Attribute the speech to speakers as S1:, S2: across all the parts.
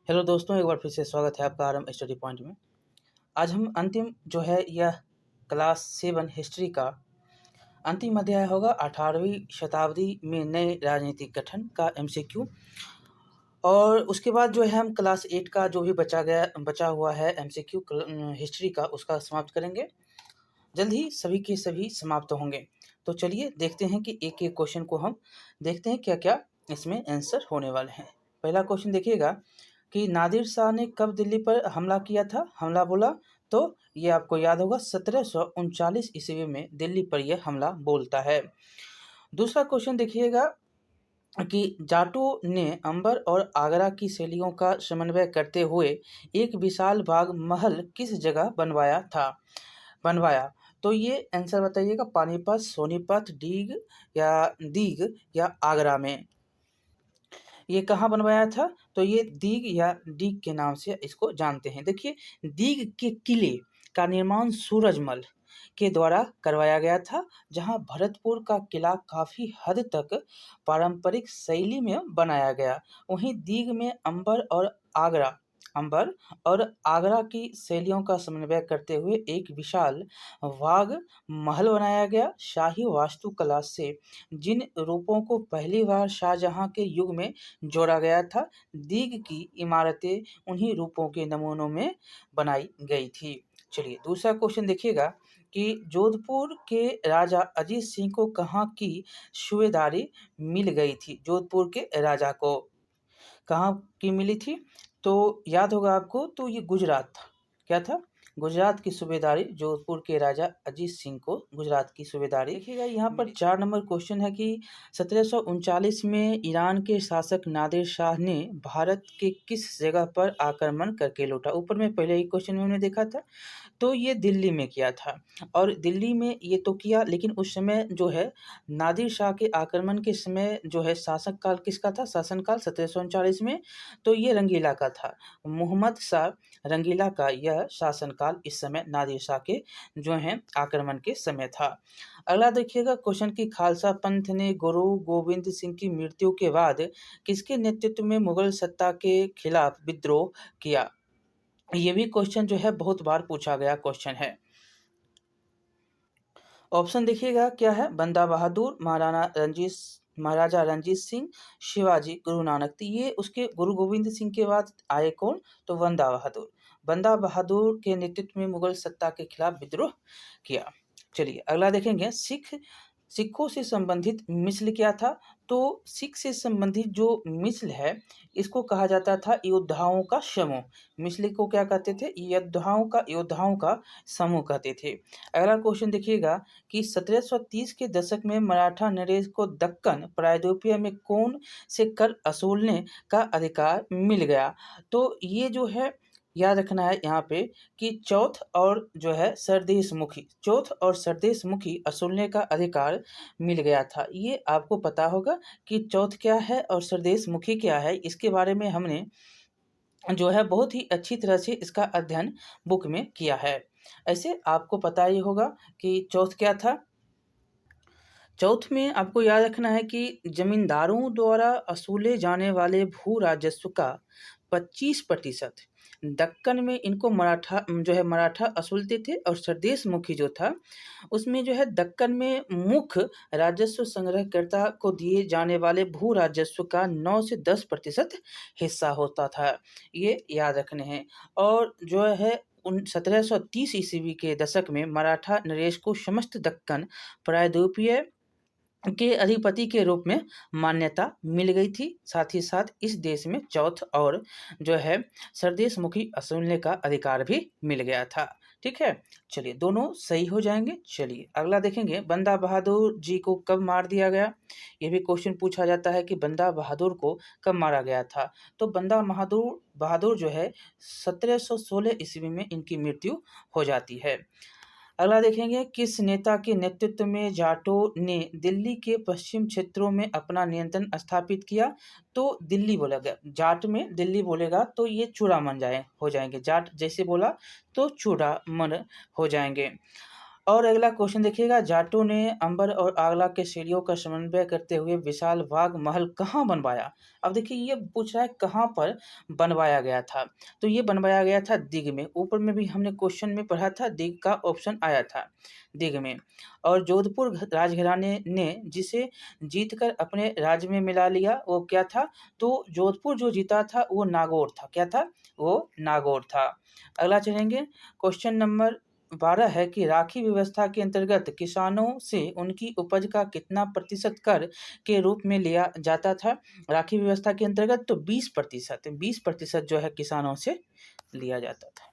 S1: Hello दोस्तों, एक बार फिर से स्वागत है आपका आरएम स्टडी पॉइंट में। आज हम अंतिम जो है यह क्लास 7 हिस्ट्री का अंतिम अध्याय होगा 18वीं शताब्दी में नए राजनीतिक गठन का एमसीक्यू। और उसके बाद जो है हम क्लास 8 का जो भी बचा हुआ है एमसीक्यू हिस्ट्री का, उसका समाप्त करेंगे। जल्द ही सभी के सभी समाप्त होंगे। तो चलिए देखते हैं कि एक एक क्वेश्चन को हम देखते हैं क्या क्या इसमें आंसर होने वाले हैं। पहला क्वेश्चन देखिएगा कि नादिर शाह ने कब दिल्ली पर हमला किया था। हमला बोला तो ये आपको याद होगा 1739 ईस्वी में दिल्ली पर यह हमला बोलता है। दूसरा क्वेश्चन देखिएगा कि जाटों ने अंबर और आगरा की शैलियों का समन्वय करते हुए एक विशाल बाग महल किस जगह बनवाया। तो ये आंसर बताइएगा, पानीपत, सोनीपत, दीग या आगरा में। ये कहाँ बनवाया था? तो ये दीग या डीग के नाम से इसको जानते हैं। देखिए, दीग के किले का निर्माण सूरजमल के द्वारा करवाया गया था, जहां भरतपुर का किला काफी हद तक पारंपरिक शैली में बनाया गया। वहीं दीग में अंबर और आगरा की शैलियों का समन्वय करते हुए एक विशाल वाग महल बनाया गया। शाही वास्तुकला से जिन रूपों को पहली बार शाहजहां के युग में जोड़ा गया था, दीग की इमारतें उन्हीं रूपों के नमूनों में बनाई गई थी। चलिए दूसरा क्वेश्चन देखिएगा कि जोधपुर के राजा अजीत सिंह को कहाँ की सूबेदारी मिल गई थी। जोधपुर के राजा को कहाँ की मिली थी? तो याद होगा आपको, तो ये गुजरात था। क्या था? गुजरात की सूबेदारी जोधपुर के राजा अजीत सिंह को गुजरात की सूबेदारी। देखिएगा यहाँ पर 4 नंबर क्वेश्चन है कि 1739 में ईरान के शासक नादिर शाह ने भारत के किस जगह पर आक्रमण करके लूटा। ऊपर में पहले ही क्वेश्चन में हमने देखा था, तो ये दिल्ली में किया था। और दिल्ली में ये तो किया, लेकिन उस समय जो है नादिर शाह के आक्रमण के समय जो है शासक काल किसका था? शासनकाल 1739 में, तो ये रंगीला का था। मोहम्मद शाह रंगीला का यह शासनकाल इस समय नादिर शाह के जो है आक्रमण के समय था। अगला देखिएगा क्वेश्चन की खालसा पंथ ने गुरु गोविंद सिंह की मृत्यु के बाद किसके नेतृत्व में मुगल सत्ता के खिलाफ विद्रोह किया। ये भी क्वेश्चन जो है बहुत बार पूछा गया क्वेश्चन है। ऑप्शन देखिएगा क्या है? बंदा बहादुर, महाराजा रणजीत सिंह, शिवाजी, गुरु नानक। तो ये उसके गुरु गोविंद सिंह के बाद आए कौन? तो बंदा बहादुर। बंदा बहादुर के नेतृत्व में मुगल सत्ता के खिलाफ विद्रोह किया। चलिए अगला देखेंगे, सिखों से संबंधित मिसल क्या था? तो सिख से संबंधित जो मिसल है, इसको कहा जाता था योद्धाओं का समूह। मिसल को क्या कहते थे? योद्धाओं का समूह कहते थे। अगला क्वेश्चन देखिएगा कि 1730 के दशक में मराठा नरेश को दक्कन प्रायद्वीपीय में कौन से कर वसूलने का अधिकार मिल गया। तो ये जो है याद रखना है यहाँ पे कि चौथ और सरदेशमुखी वसूलने का अधिकार मिल गया था। ये आपको पता होगा कि चौथ क्या है और सरदेशमुखी क्या है। इसके बारे में हमने जो है बहुत ही अच्छी तरह से इसका अध्ययन बुक में किया है। ऐसे आपको पता ही होगा कि चौथ क्या था। चौथ में आपको याद रखना है कि जमींदारों द्वारा वसूले जाने वाले भू राजस्व का 25% दक्कन में इनको मराठा वसूलते थे, और सरदेशमुखी जो था उसमें जो है दक्कन में मुख्य राजस्व संग्रहकर्ता को दिए जाने वाले भू राजस्व का 9 से 10% हिस्सा होता था। ये याद रखने हैं। और जो है 1730 ईस्वी के दशक में मराठा नरेश को समस्त दक्कन प्रायद्वीपीय के अधिपति के रूप में मान्यता मिल गई थी। साथ ही साथ इस देश में चौथ और जो है सरदेशमुखी वसूलने का अधिकार भी मिल गया था। ठीक है, चलिए दोनों सही हो जाएंगे। चलिए अगला देखेंगे, बंदा बहादुर जी को कब मार दिया गया। ये भी क्वेश्चन पूछा जाता है कि बंदा बहादुर को कब मारा गया था। तो बंदा बहादुर जो है 1716 ईस्वी में इनकी मृत्यु हो जाती है। अगला देखेंगे, किस नेता के नेतृत्व में जाटों ने दिल्ली के पश्चिम क्षेत्रों में अपना नियंत्रण स्थापित किया। तो दिल्ली बोला गया, जाट में दिल्ली बोलेगा तो ये चूड़ामन हो जाएंगे। जाट जैसे बोला तो चूड़ामन हो जाएंगे। और अगला क्वेश्चन देखिएगा, जाटों ने अंबर और आगरा के सीढ़ियों का समन्वय करते हुए विशाल बाग महल कहाँ बनवाया। अब देखिए ये पूछ रहा है कहाँ पर बनवाया गया था, तो ये बनवाया गया था दिग में। ऊपर में भी हमने क्वेश्चन में पढ़ा था, दिग का ऑप्शन आया था दिग में। और जोधपुर राजघराने ने जिसे जीतकर अपने राज्य में मिला लिया वो क्या था, तो जोधपुर जो जीता था वो नागौर था। क्या था, वो नागौर था। अगला चलेंगे, क्वेश्चन नंबर 12 है कि राखी व्यवस्था के अंतर्गत किसानों से उनकी उपज का कितना प्रतिशत कर के रूप में लिया जाता था। राखी व्यवस्था के अंतर्गत तो 20% जो है किसानों से लिया जाता था।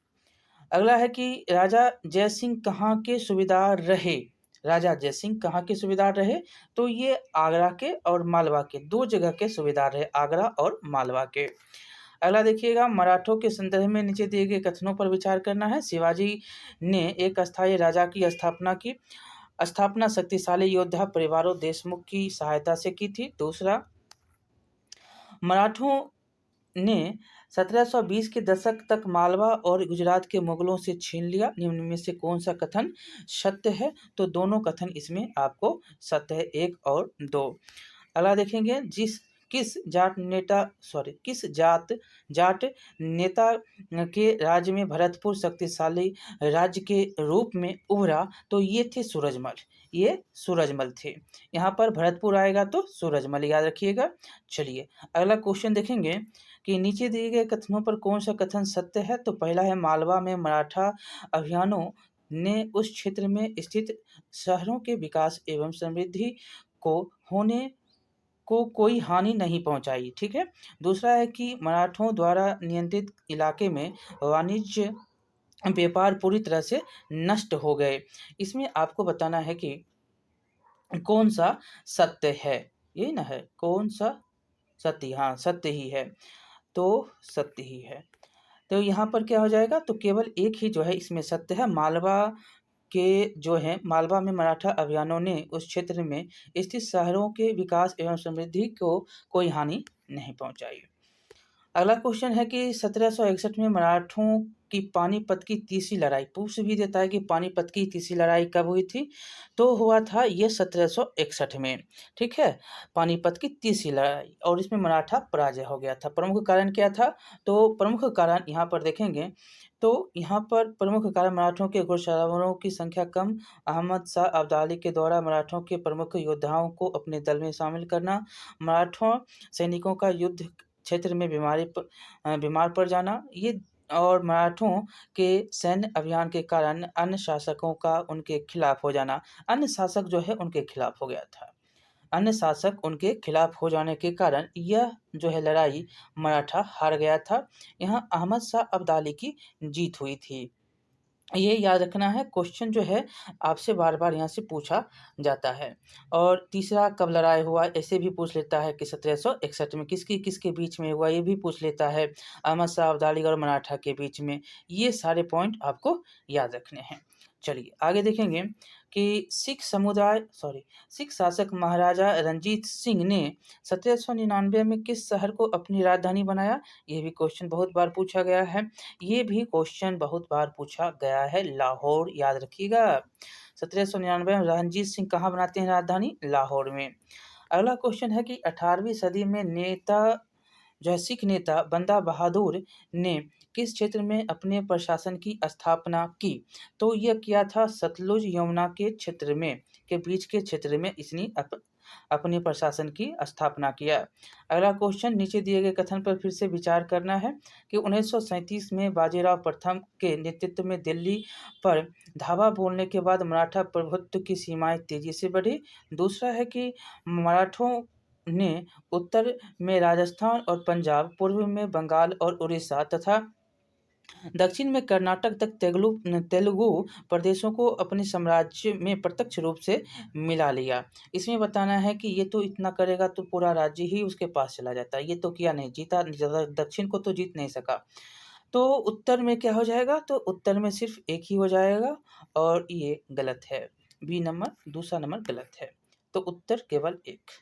S1: अगला है कि राजा जयसिंह कहाँ के सूबेदार रहे। राजा जयसिंह कहाँ के सूबेदार रहे, तो ये आगरा के और मालवा के, दो जगह के सूबेदार रहे, आगरा और मालवा के। अगला देखिएगा, मराठों के संदर्भ में नीचे दिए गए कथनों पर विचार करना है। शिवाजी ने एक अस्थायी राजा की स्थापना की। स्थापना शक्तिशाली योद्धा परिवारों देशमुख की सहायता से की थी। दूसरा, मराठों ने 1720 के दशक तक मालवा और गुजरात के मुगलों से छीन लिया। निम्न में से कौन सा कथन सत्य है, तो दोनों कथन इसमें आपको सत्य है, 1 और 2। अगला देखेंगे, किस जाट नेता के राज्य में भरतपुर शक्तिशाली राज्य के रूप में उभरा, तो ये थे सूरजमल। ये सूरजमल थे। यहाँ पर भरतपुर आएगा तो सूरजमल याद रखिएगा। चलिए अगला क्वेश्चन देखेंगे कि नीचे दिए गए कथनों पर कौन सा कथन सत्य है, तो पहला है मालवा में मराठा अभियानों ने उस क्षेत्र में स्थित शहरों के विकास एवं समृद्धि को होने को कोई हानि नहीं पहुंचाई। ठीक है। दूसरा है कि मराठों द्वारा नियंत्रित इलाके में वाणिज्य व्यापार पूरी तरह से नष्ट हो गए। इसमें आपको बताना है कि कौन सा सत्य है, ये ना है कौन सा सत्य, हाँ सत्य ही है, तो सत्य ही है। तो यहाँ पर क्या हो जाएगा, तो केवल एक ही जो है इसमें सत्य है। मालवा के जो है, मालवा में मराठा अभियानों ने उस क्षेत्र में स्थित शहरों के विकास एवं समृद्धि को कोई हानि नहीं पहुंचाई। अगला क्वेश्चन है कि 1761 में मराठों की पानीपत की तीसरी लड़ाई, पूछ भी देता है कि पानीपत की तीसरी लड़ाई कब हुई थी, तो हुआ था ये 1761 में। ठीक है, पानीपत की तीसरी लड़ाई, और इसमें मराठा पराजय हो गया था। प्रमुख कारण क्या था, तो प्रमुख कारण यहाँ पर देखेंगे, तो यहाँ पर प्रमुख कारण मराठों के घुड़सवारों की संख्या कम, अहमद शाह अब्दाली के द्वारा मराठों के प्रमुख योद्धाओं को अपने दल में शामिल करना, मराठों सैनिकों का युद्ध क्षेत्र में बीमार पड़ जाना, ये और मराठों के सैन्य अभियान के कारण अन्य शासकों का उनके खिलाफ हो जाना। अन्य शासक जो है उनके खिलाफ हो गया था। अन्य शासक उनके खिलाफ हो जाने के कारण यह जो है लड़ाई मराठा हार गया था। यहाँ अहमद शाह अब्दाली की जीत हुई थी। ये याद रखना है, क्वेश्चन जो है आपसे बार बार यहाँ से पूछा जाता है। और तीसरा, कब लड़ाई हुआ, ऐसे भी पूछ लेता है कि 1761 में किसके किसके बीच में हुआ, ये भी पूछ लेता है, अहमद शाह अब्दाली और मराठा के बीच में। ये सारे पॉइंट आपको याद रखने हैं। चलिए आगे देखेंगे कि सिख शासक महाराजा रंजीत सिंह ने 1799 में किस शहर को अपनी राजधानी बनाया। ये भी क्वेश्चन बहुत बार पूछा गया है। ये भी क्वेश्चन बहुत बार पूछा गया है, लाहौर याद रखिएगा। 1799 में रंजीत सिंह कहाँ बनाते हैं राजधानी, लाहौर में। अगला क्वेश्चन है कि 18वीं सदी में जो है सिख नेता बंदा बहादुर ने किस क्षेत्र में अपने प्रशासन की स्थापना की, तो यह किया था सतलुज यमुना के क्षेत्र में, के बीच के क्षेत्र में इसने अपने प्रशासन की स्थापना किया। अगला क्वेश्चन, नीचे दिए गए कथन पर फिर से विचार करना है कि 1937 में बाजीराव प्रथम के नेतृत्व में दिल्ली पर धावा बोलने के बाद मराठा प्रभुत्व की सीमाएं तेजी से बढ़ी। दूसरा है कि मराठों ने उत्तर में राजस्थान और पंजाब, पूर्व में बंगाल और उड़ीसा तथा दक्षिण में कर्नाटक तक तेलुगु प्रदेशों को अपने साम्राज्य में प्रत्यक्ष रूप से मिला लिया। इसमें बताना है कि ये तो इतना करेगा तो पूरा राज्य ही उसके पास चला जाता है, ये तो किया नहीं, जीता दक्षिण को तो जीत नहीं सका। तो उत्तर में क्या हो जाएगा, तो उत्तर में सिर्फ एक ही हो जाएगा, और ये गलत है, बी नंबर, दूसरा नंबर गलत है, तो उत्तर केवल एक।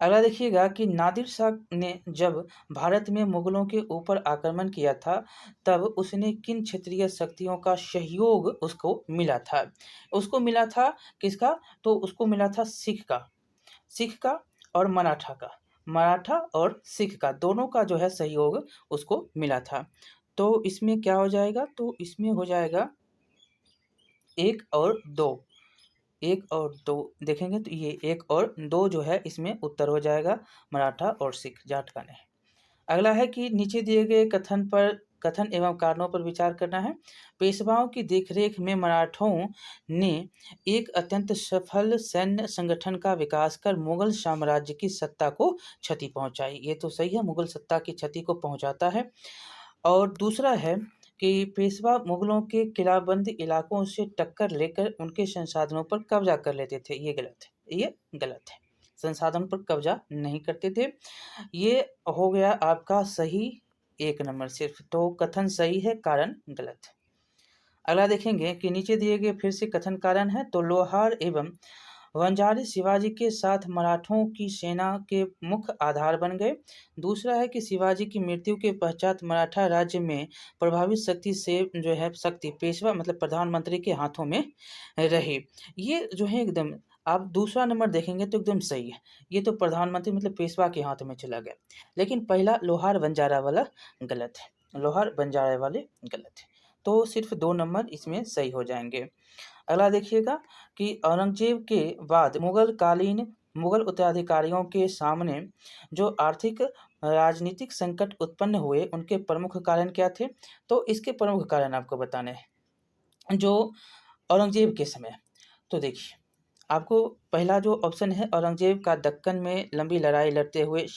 S1: अगला देखिएगा कि नादिर शाह ने जब भारत में मुगलों के ऊपर आक्रमण किया था, तब उसने किन क्षेत्रीय शक्तियों का सहयोग उसको मिला था? उसको मिला था किसका? तो उसको मिला था सिख का और मराठा का। मराठा और सिख का दोनों का जो है सहयोग उसको मिला था। तो इसमें क्या हो जाएगा? तो इसमें हो जाएगा 1 और 2। 1 और 2 देखेंगे तो ये 1 और 2 जो है इसमें उत्तर हो जाएगा, मराठा और सिख, जाट का नहीं। अगला है कि नीचे दिए गए कथन एवं कारणों पर विचार करना है। पेशवाओं की देखरेख में मराठों ने एक अत्यंत सफल सैन्य संगठन का विकास कर मुगल साम्राज्य की सत्ता को क्षति पहुंचाई। ये तो सही है, मुगल सत्ता की क्षति को पहुंचाता है। और दूसरा है कि पेशवा मुगलों के किलाबंद इलाकों से टक्कर लेकर उनके संसाधनों पर कब्जा कर लेते थे। ये गलत है, ये गलत है। संसाधन पर कब्जा नहीं करते थे। ये हो गया आपका सही 1 नंबर सिर्फ। तो कथन सही है, कारण गलत है। अगला देखेंगे कि नीचे दिए गए फिर से कथन कारण है। तो लोहार एवं वंजारी शिवाजी के साथ मराठों की सेना के मुख्य आधार बन गए। दूसरा है कि शिवाजी की मृत्यु के पश्चात मराठा राज्य में प्रभावित शक्ति से जो है शक्ति पेशवा मतलब प्रधानमंत्री के हाथों में रही। ये जो है एकदम, आप दूसरा नंबर देखेंगे तो एकदम सही है। ये तो प्रधानमंत्री मतलब पेशवा के हाथ में चला गया। लेकिन पहला लोहार बंजारा वाला गलत है, लोहार बंजारा वाले गलत है। तो सिर्फ 2 नंबर इसमें सही हो जाएंगे। अगला देखिएगा कि औरंगजेब के बाद मुगल उत्तराधिकारियों के सामने जो आर्थिक राजनीतिक संकट उत्पन्न हुए, उनके प्रमुख कारण क्या थे? तो इसके प्रमुख कारण आपको बताने हैं। जो औरंगजेब के समय, तो देखिए आपको पहला जो ऑप्शन है औरंगजेब का दक्कन में लंबी लड़ाई लड़ते हुए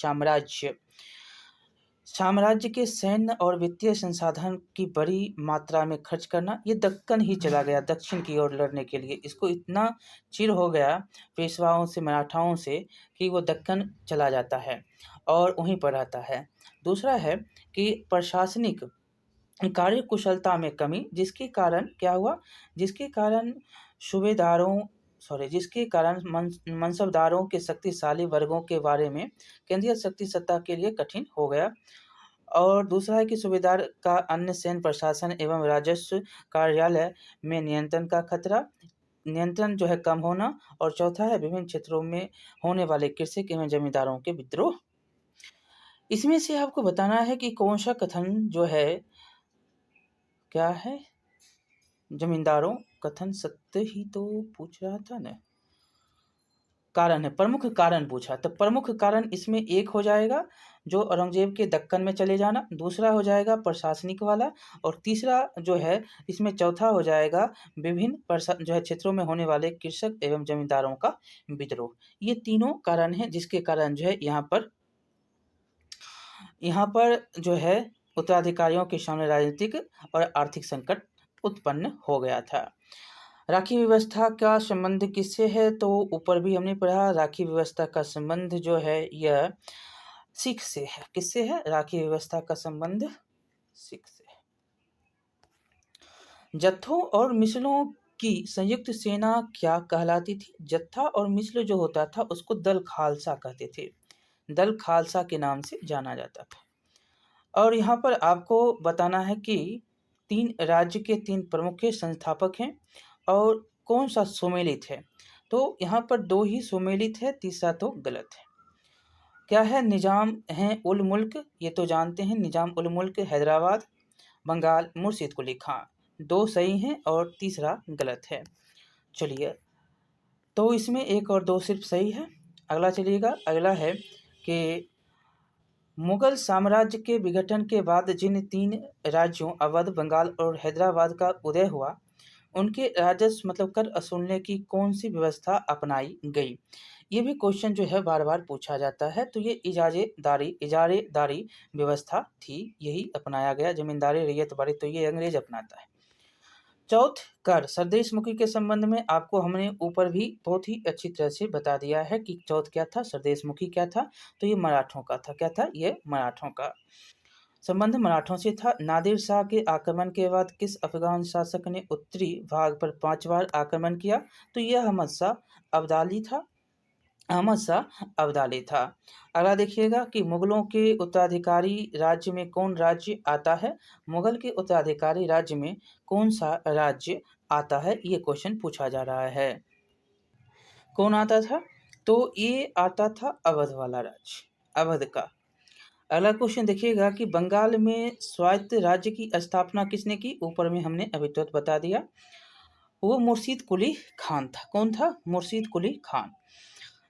S1: साम्राज्य के सैन्य और वित्तीय संसाधन की बड़ी मात्रा में खर्च करना। ये दक्कन ही चला गया दक्षिण की ओर लड़ने के लिए। इसको इतना चिढ़ हो गया पेशवाओं से, मराठाओं से, कि वो दक्कन चला जाता है और वहीं पर रहता है। दूसरा है कि प्रशासनिक कार्यकुशलता में कमी, जिसके कारण क्या हुआ? जिसके कारण सूबेदारों जिसके कारण मनसबदारों के शक्तिशाली वर्गों के बारे में केंद्रीय शक्ति सत्ता के लिए कठिन हो गया। और दूसरा है कि सूबेदार का अन्य सैन्य प्रशासन एवं राजस्व कार्यालय में नियंत्रण जो है कम होना। और चौथा है विभिन्न क्षेत्रों में होने वाले कृषक एवं जमींदारों के विद्रोह। इसमें से आपको बताना है कि कौन सा कथन जो है क्या है? जमींदारों कथन सत्य ही तो पूछ रहा था ना, कारण है, प्रमुख कारण पूछा। तो प्रमुख कारण इसमें 1 हो जाएगा जो औरंगजेब के दक्कन में चले जाना, दूसरा हो जाएगा प्रशासनिक वाला, और तीसरा जो है इसमें चौथा हो जाएगा विभिन्न जो है क्षेत्रों में होने वाले कृषक एवं जमींदारों का विद्रोह। ये तीनों कारण हैं जिसके कारण जो है यहाँ पर जो है उत्तराधिकारियों के सामने राजनीतिक और आर्थिक संकट उत्पन्न हो गया था। राखी व्यवस्था का संबंध किससे है? तो ऊपर भी हमने पढ़ा, राखी व्यवस्था का संबंध जो है यह सिख से है। किससे है? राखी व्यवस्था का संबंध सिख से है। जत्थों और मिसलों की संयुक्त सेना क्या कहलाती थी? जत्था और मिसल जो होता था उसको दल खालसा कहते थे, दल खालसा के नाम से जाना जाता था। और यहाँ पर आपको बताना है कि 3 राज्य के 3 प्रमुख संस्थापक हैं और कौन सा सुमेलित है। तो यहाँ पर 2 ही सुमेलित है, तीसरा तो गलत है। क्या है? निजाम हैं उल मुल्क, ये तो जानते हैं, निजाम उल मुल्क हैदराबाद बंगाल मुर्शिद कुली खां। 2 सही हैं और तीसरा गलत है। चलिए, तो इसमें 1 और 2 सिर्फ सही है। अगला चलिएगा, अगला है कि मुगल साम्राज्य के विघटन के बाद जिन 3 राज्यों अवध, बंगाल और हैदराबाद का उदय हुआ, उनके राजस्व मतलब कर वसूलने की कौन सी व्यवस्था अपनाई गई? ये भी क्वेश्चन जो है बार बार पूछा जाता है। तो ये इजारेदारी व्यवस्था थी, यही अपनाया गया। जमींदारी रैयत बारी तो ये अंग्रेज अपनाता है। चौथ कर सरदेशमुखी के संबंध में आपको हमने ऊपर भी बहुत ही अच्छी तरह से बता दिया है कि चौथ क्या था, सरदेशमुखी क्या था। तो ये मराठों का था। क्या था? ये मराठों का संबंध मराठों से था। नादिर शाह के आक्रमण के बाद किस अफगान शासक ने उत्तरी भाग पर 5 बार आक्रमण किया? तो यह अहमद शाह अब्दाली था। अहमद शाह अब्दाली था। अगला देखिएगा कि मुगलों के उत्तराधिकारी राज्य में कौन राज्य आता है? मुगल के उत्तराधिकारी राज्य में कौन सा राज्य आता है? ये क्वेश्चन पूछा जा रहा है। कौन आता था? तो ये आता था अवध वाला राज्य, अवध का। अगला क्वेश्चन देखिएगा कि बंगाल में स्वायत्त राज्य की स्थापना किसने की? ऊपर में हमने अभी तुरंत बता दिया, वो मुर्शीद कुली खान था। कौन था? मुर्शीद कुली खान।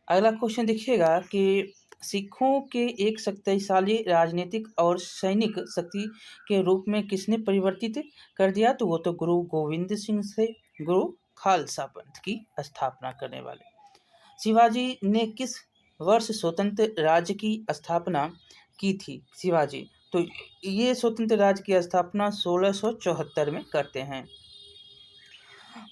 S1: अगला क्वेश्चन देखिएगा कि सिखों के एक शक्तिशाली राजनीतिक और सैनिक शक्ति के रूप में किसने परिवर्तित कर दिया? तो वो तो गुरु गोविंद सिंह से, गुरु खालसा पंथ की स्थापना करने वाले। शिवाजी ने किस वर्ष स्वतंत्र राज्य की स्थापना की थी? शिवाजी तो ये स्वतंत्र राज्य की स्थापना 1674 में करते हैं।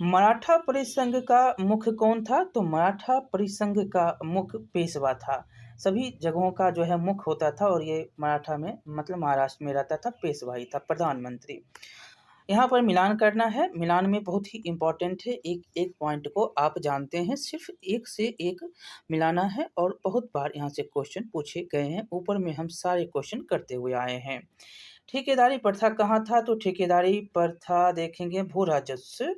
S1: मराठा परिसंघ का मुख्य कौन था? तो मराठा परिसंघ का मुख्य पेशवा था। सभी जगहों का जो है मुख्य होता था, और ये मराठा में मतलब महाराष्ट्र में रहता था, पेशवा ही था, प्रधानमंत्री। यहाँ पर मिलान करना है। मिलान में बहुत ही इम्पोर्टेंट है, एक एक पॉइंट को आप जानते हैं, सिर्फ एक से एक मिलाना है, और बहुत बार यहाँ से क्वेश्चन पूछे गए हैं। ऊपर में हम सारे क्वेश्चन करते हुए आए हैं। ठेकेदारी प्रथा कहाँ था? तो ठेकेदारी प्रथा देखेंगे भू राजस्व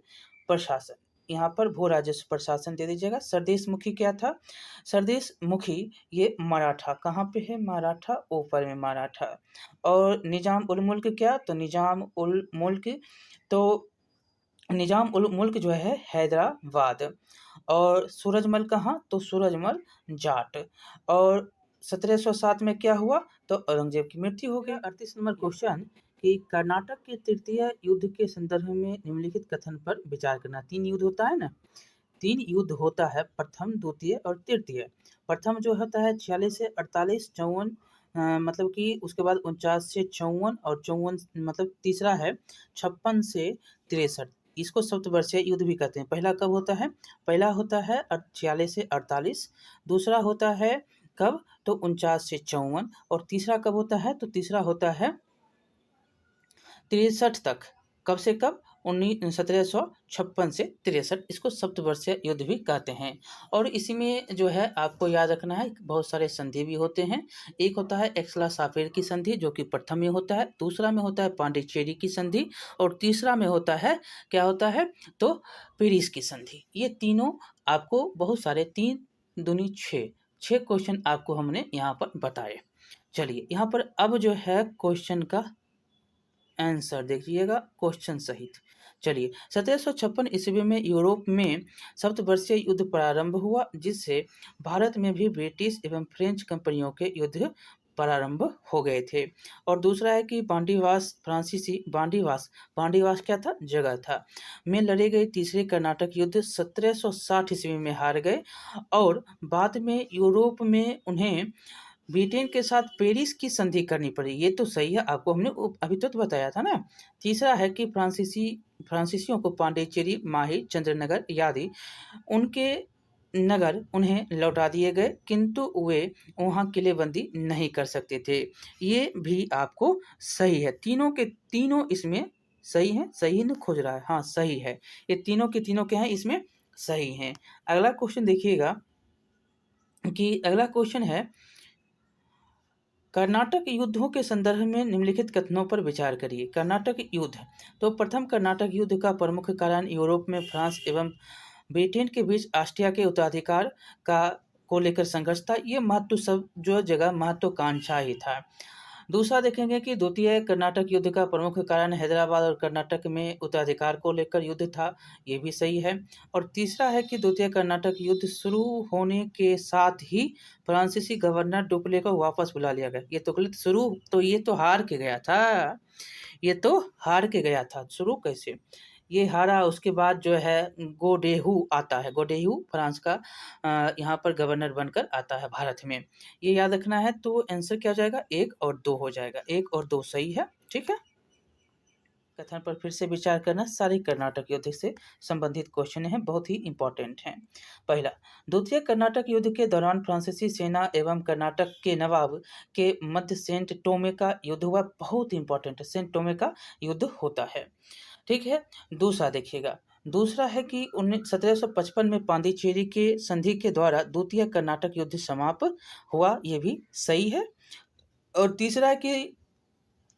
S1: प्रशासन, यहाँ पर भू राजस्व प्रशासन दे दीजिएगा। सरदेश मुखी क्या था? सरदेश मुखी ये मराठा, कहाँ पे है? मराठा, ऊपर में मराठा। और निजाम उल मुल्क क्या? तो निजाम उल मुल्क, तो निजाम उल मुल्क जो है हैदराबाद। और सूरजमल कहाँ? तो सूरजमल जाट। और 1707 में क्या हुआ? तो औरंगजेब की मृत्यु हो गई। 38 नंबर क्वेश्चन कि कर्नाटक के तृतीय युद्ध के संदर्भ में निम्नलिखित कथन पर विचार करना। 3 युद्ध होता है ना, 3 युद्ध होता है, प्रथम, द्वितीय और तृतीय। प्रथम जो होता है 46 से 48, 54 मतलब कि उसके बाद 49 से 54, और 54 मतलब तीसरा है 56 से 63। इसको सप्तवर्षीय युद्ध भी कहते हैं। पहला कब होता है? पहला होता है 46 से 48, दूसरा होता है कब? तो 49 से 54, और तीसरा कब होता है? तो तीसरा होता है 63 तक। कब से कब? 1756 से 63। इसको सप्तवर्षीय युद्ध भी कहते हैं। और इसी में जो है आपको याद रखना है, बहुत सारे संधि भी होते हैं। एक होता है एक्सला साफेर की संधि, जो कि प्रथम में होता है, दूसरा में होता है पांडिचेरी की संधि, और तीसरा में होता है, क्या होता है? तो पेरिस की संधि। ये तीनों आपको बहुत सारे, 3 दूनी 6 क्वेश्चन आपको हमने यहाँ पर बताए। चलिए यहाँ पर अब जो है क्वेश्चन का आंसर देखिएगा क्वेश्चन सहित। चलिए 1756 ईस्वी में यूरोप में सप्तवर्षीय युद्ध प्रारंभ हुआ, जिससे भारत में भी ब्रिटिश एवं फ्रेंच कंपनियों के युद्ध प्रारंभ हो गए थे। और दूसरा है कि बांडीवास फ्रांसीसी, बांडीवास क्या था? जगह था, में लड़े गए तीसरे कर्नाटक युद्ध 1760 ईस्वी में हार गए, और बाद में यूरोप में उन्हें ब्रिटेन के साथ पेरिस की संधि करनी पड़ी। ये तो सही है, आपको हमने अभी तो बताया था ना। तीसरा है कि फ्रांसीसियों को पांडिचेरी, माही, चंद्रनगर आदि उनके नगर उन्हें लौटा दिए गए, किंतु वे वहाँ किलेबंदी नहीं कर सकते थे। ये भी आपको सही है। तीनों के तीनों इसमें सही हैं। सही न खोज रहा है, हाँ सही है। ये तीनों के तीनों क्या हैं? इसमें सही हैं। अगला क्वेश्चन देखिएगा कि अगला क्वेश्चन है, कर्नाटक युद्धों के संदर्भ में निम्नलिखित कथनों पर विचार करिए। कर्नाटक युद्ध, तो प्रथम कर्नाटक युद्ध का प्रमुख कारण यूरोप में फ्रांस एवं ब्रिटेन के बीच ऑस्ट्रिया के उत्तराधिकार का को लेकर संघर्ष था। ये महत्व सब जो जगह महत्वाकांक्षा ही था। दूसरा देखेंगे कि द्वितीय कर्नाटक युद्ध का प्रमुख कारण हैदराबाद और कर्नाटक में उत्तराधिकार को लेकर युद्ध था। ये भी सही है। और तीसरा है कि द्वितीय कर्नाटक युद्ध शुरू होने के साथ ही फ्रांसीसी गवर्नर डुप्ले को वापस बुला लिया गया। ये तो गलत, शुरू तो ये तो हार के गया था, ये तो हार के गया था, शुरू कैसे? ये हारा, उसके बाद जो है गोडेहू आता है, गोडेहू फ्रांस का यहाँ पर गवर्नर बनकर आता है भारत में। ये याद रखना है। तो आंसर क्या हो जाएगा? 1 और 2 हो जाएगा। 1 और 2 सही है, ठीक है। कथन पर फिर से विचार करना। सारे कर्नाटक युद्ध से संबंधित क्वेश्चन हैं, बहुत ही इंपॉर्टेंट हैं। पहला, द्वितीय कर्नाटक युद्ध के दौरान फ्रांसीसी सेना एवं कर्नाटक के नवाब के मध्य सेंट टोमे का युद्ध हुआ। बहुत इंपॉर्टेंट है, सेंट टोमे का युद्ध होता है, ठीक है। दूसरा देखिएगा, दूसरा है कि 1755 में पांडिचेरी के संधि के द्वारा द्वितीय कर्नाटक युद्ध समाप्त हुआ, ये भी सही है। और तीसरा है कि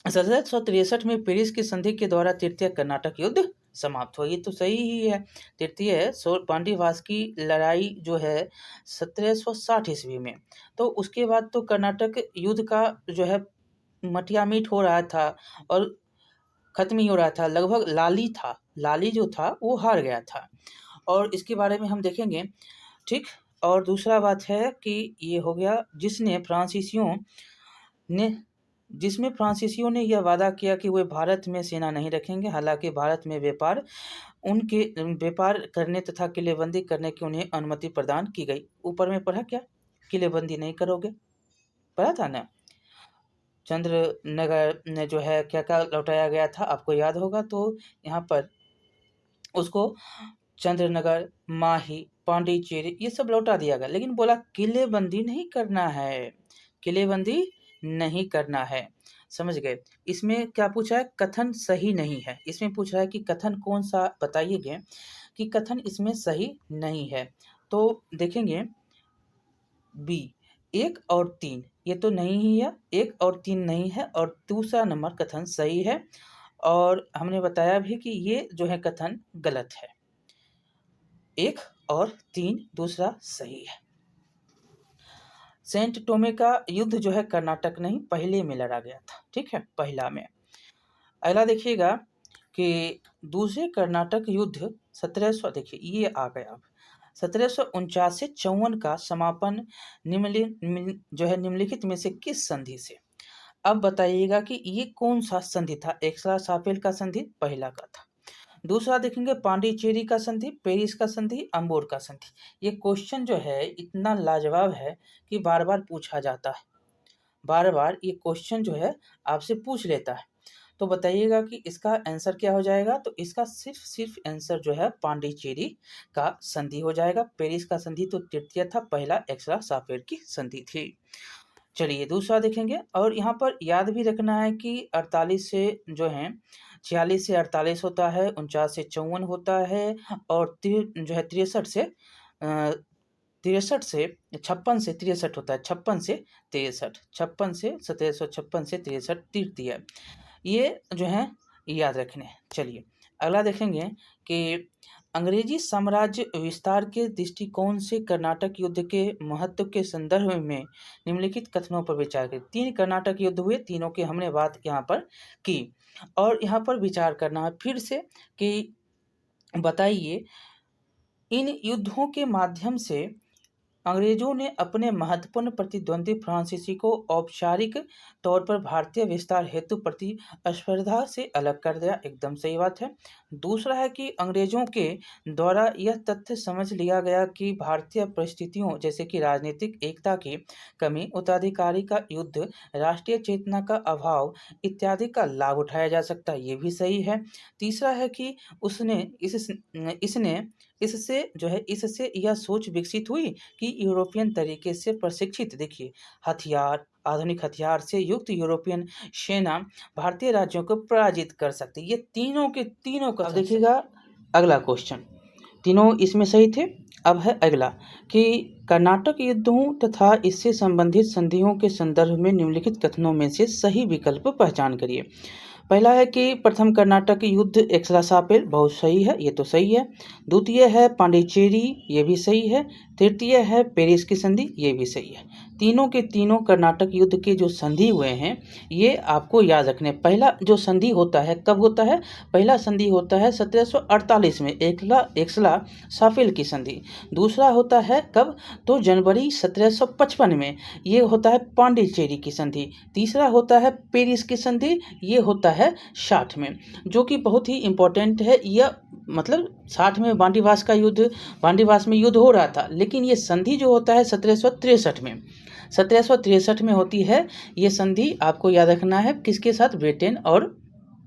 S1: 1763 में पेरिस की संधि के द्वारा तृतीय कर्नाटक युद्ध समाप्त हुआ, ये तो सही ही है। तृतीय है पांडीवास की लड़ाई जो है 1760 ईस्वी में। तो उसके बाद तो कर्नाटक युद्ध का जो है मटियामीट हो रहा था और खत्म ही हो रहा था, लगभग लाली जो था वो हार गया था, और इसके बारे में हम देखेंगे, ठीक। और दूसरा बात है कि ये हो गया जिसमें फ्रांसीसियों ने यह वादा किया कि वे भारत में सेना नहीं रखेंगे, हालांकि भारत में व्यापार करने तथा किलेबंदी करने की उन्हें अनुमति प्रदान की गई। ऊपर में पढ़ा क्या, किलेबंदी नहीं करोगे, पढ़ा था ना। चंद्रनगर ने जो है क्या क्या लौटाया गया था आपको याद होगा, तो यहाँ पर उसको चंद्रनगर, माही, पांडिचेरी ये सब लौटा दिया गया, लेकिन बोला किलेबंदी नहीं करना है, किलेबंदी नहीं करना है, समझ गए। इसमें क्या पूछा है, कथन सही नहीं है। इसमें पूछा है कि कथन कौन सा बताइएगा कि कथन इसमें सही नहीं है। तो देखेंगे बी 1 और 3, ये तो नहीं ही है, 1 और 3 नहीं है, और दूसरा नंबर कथन सही है। और हमने बताया भी कि ये जो है कथन गलत है, 1 और 3 दूसरा सही है। सेंट टोमे का युद्ध जो है कर्नाटक नहीं पहले में लड़ा गया था, ठीक है, पहला में। अगला देखिएगा कि दूसरे कर्नाटक युद्ध 1700, देखिए ये आ गया, 1749 से 54 का समापन निम्नलिखित में से किस संधि से। अब बताइएगा कि ये कौन सा संधि था। एक्सला-शाफेल का संधि पहला का था। दूसरा देखेंगे पांडिचेरी का संधि, पेरिस का संधि, अंबोर का संधि। ये क्वेश्चन जो है इतना लाजवाब है कि बार बार पूछा जाता है, बार बार ये क्वेश्चन जो है आपसे पूछ लेता है। तो बताइएगा कि इसका आंसर क्या हो जाएगा। तो इसका सिर्फ आंसर जो है पांडिचेरी का संधि हो जाएगा। पेरिस का संधि तो तृतीय था, पहला एक्सला-शाफेल की संधि थी। चलिए दूसरा देखेंगे, और यहाँ पर याद भी रखना है कि 48 से जो है 46 से 48 होता है, 49 से 54 होता है, और जो है 63 से 56 होता है, 56 से 63, 56 से 1756 से 63 तृतीय, ये जो है याद रखने। चलिए अगला देखेंगे कि अंग्रेजी साम्राज्य विस्तार के दृष्टिकोण से कर्नाटक युद्ध के महत्व के संदर्भ में निम्नलिखित कथनों पर विचार करें। 3 कर्नाटक युद्ध हुए, तीनों की हमने बात यहाँ पर की, और यहाँ पर विचार करना है फिर से कि बताइए इन युद्धों के माध्यम से अंग्रेजों ने अपने महत्वपूर्ण प्रतिद्वंदी फ्रांसीसी को औपचारिक तौर पर भारतीय विस्तार हेतु प्रतिस्पर्धा से अलग कर दिया। एकदम सही बात है। दूसरा है कि अंग्रेजों के द्वारा यह तथ्य समझ लिया गया कि भारतीय परिस्थितियों जैसे कि राजनीतिक एकता की कमी, उत्तराधिकारी का युद्ध, राष्ट्रीय चेतना का अभाव इत्यादि का लाभ उठाया जा सकता है, ये भी सही है। तीसरा है कि इससे यह सोच विकसित हुई कि यूरोपियन तरीके से प्रशिक्षित, देखिए आधुनिक हथियार से युक्त यूरोपियन सेना भारतीय राज्यों को पराजित कर सकती। ये तीनों के तीनों का देखिएगा। अगला क्वेश्चन, तीनों इसमें सही थे। अब है अगला कि कर्नाटक युद्धों तथा इससे संबंधित संधियों के संदर्भ में निम्नलिखित कथनों में से सही विकल्प पहचान करिए। पहला है कि प्रथम कर्नाटक युद्ध एक्सला-शाफेल, बहुत सही है, ये तो सही है। द्वितीय है पांडिचेरी, ये भी सही है। तृतीय है पेरिस की संधि, ये भी सही है। तीनों के तीनों कर्नाटक युद्ध के जो संधि हुए हैं ये आपको याद रखने। पहला जो संधि होता है कब होता है, पहला संधि होता है 1748 में, एक्सला-शाफेल की संधि। दूसरा होता है कब, तो जनवरी 1755 में, ये होता है पांडिचेरी की संधि। तीसरा होता है पेरिस की संधि, ये होता है 60 में, जो कि बहुत ही इम्पोर्टेंट है। यह मतलब 60 में बांडीवास में युद्ध हो रहा था, लेकिन ये संधि जो होता है 1763 में होती है। ये संधि आपको याद रखना है किसके साथ, ब्रिटेन और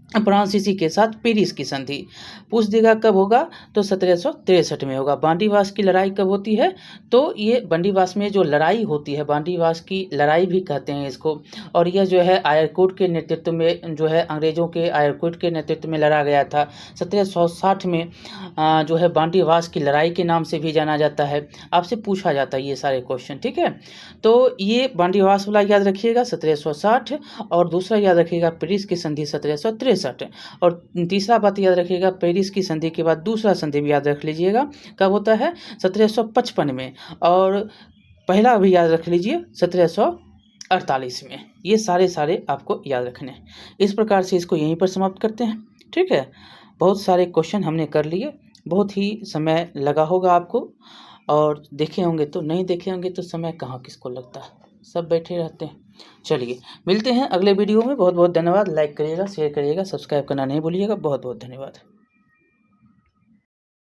S1: फ्रांसीसी के साथ पेरिस की संधि। पूछ देगा कब होगा, तो 1763 में होगा। बांडीवास की लड़ाई कब होती है, तो ये बांडीवास में जो लड़ाई होती है, बांडीवास की लड़ाई भी कहते हैं इसको, और यह जो है आयरकुट के नेतृत्व में, जो है अंग्रेजों के आयरकुट के नेतृत्व में लड़ा गया था। 1760 में जो है बांडीवास की लड़ाई के नाम से भी जाना जाता है। आपसे पूछा जाता है ये सारे क्वेश्चन, ठीक है। तो ये बांडीवास वाला याद रखिएगा 1760, और दूसरा याद रखिएगा पेरिस की संधि 1763, और तीसरा बात याद रखिएगा, पेरिस की संधि के बाद दूसरा संधि भी याद रख लीजिएगा, कब होता है, 1755 में, और पहला भी याद रख लीजिए 1748 में। ये सारे आपको याद रखने हैं। इस प्रकार से इसको यहीं पर समाप्त करते हैं, ठीक है। बहुत सारे क्वेश्चन हमने कर लिए, बहुत ही समय लगा होगा आपको, और देखे होंगे तो, नहीं देखे होंगे तो समय कहाँ किसको लगता है, सब बैठे रहते हैं। चलिए मिलते हैं अगले वीडियो में। बहुत बहुत धन्यवाद। लाइक करिएगा, शेयर करिएगा, सब्सक्राइब करना नहीं भूलिएगा। बहुत बहुत धन्यवाद।